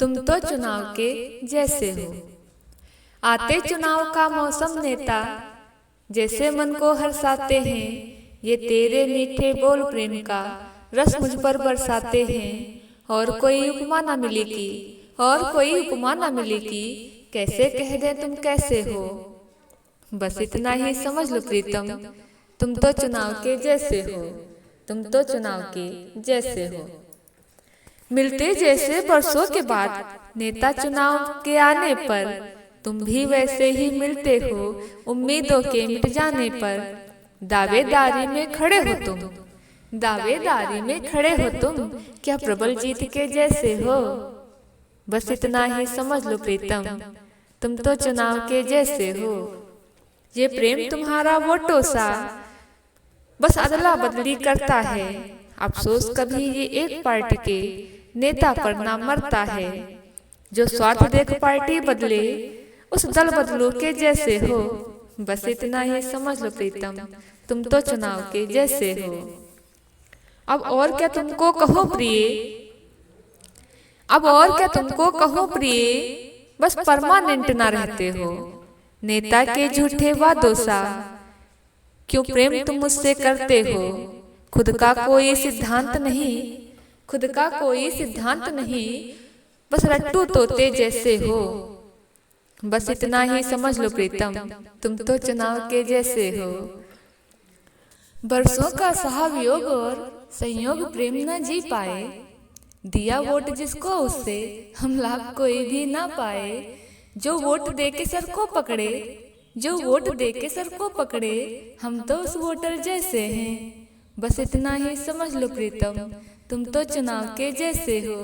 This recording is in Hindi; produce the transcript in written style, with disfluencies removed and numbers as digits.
तुम तो चुनाव के जैसे हो। आते चुनाव का मौसम नेता, जैसे मन को हर्षाते हैं। ये तेरे मीठे बोल प्रेम का रस मुझ पर बरसाते हैं। और कोई उपमा ना मिलेगी, और कोई उपमा ना मिलेगी, कैसे कह दे तुम कैसे हो। बस इतना ही समझ लो प्रीतम, तुम तो चुनाव के जैसे हो। तुम तो चुनाव के जैसे हो। मिलते जैसे बरसों के बाद नेता चुनाव के आने पर, तुम भी वैसे ही मिलते हो उम्मीदों के मिट जाने पर। दावेदारी में खड़े हो तुम, दावेदारी में खड़े हो तुम, क्या प्रबल जीत के जैसे हो। बस इतना ही समझ लो प्रीतम, तुम तो चुनाव के जैसे हो। ये प्रेम तुम्हारा वोटों सा बस अदला बदली करता है। अफसोस कभी ये एक पार्टी के नेता पर ना मरता है। जो स्वार्थ देख पार्टी बदले, उस दल बदलू के जैसे हो। बस इतना ही समझ लो प्रीतम, तुम तो चुनाव के जैसे हो। अब और क्या तुमको कहो प्रिय, अब और क्या तुमको कहो प्रिय, बस परमानेंट ना रहते हो। नेता के झूठे वादों सा क्यों प्रेम तुम मुझसे करते हो। खुद का कोई सिद्धांत नहीं, खुद का कोई सिद्धांत नहीं, बस रट्टू तोते जैसे हो। बस इतना ही समझ लो प्रीतम, तुम तो चुनाव के जैसे हो। बरसों का सहवियोग और संयोग प्रेम न जी पाए। दिया वोट जिसको उससे हम लाभ कोई भी ना पाए। जो वोट दे के सर को पकड़े, जो वोट दे के सर को पकड़े, हम तो उस वोटर जैसे हैं। बस इतना ही समझ लो प्रीतम, तुम तो चुनाव के जैसे हो।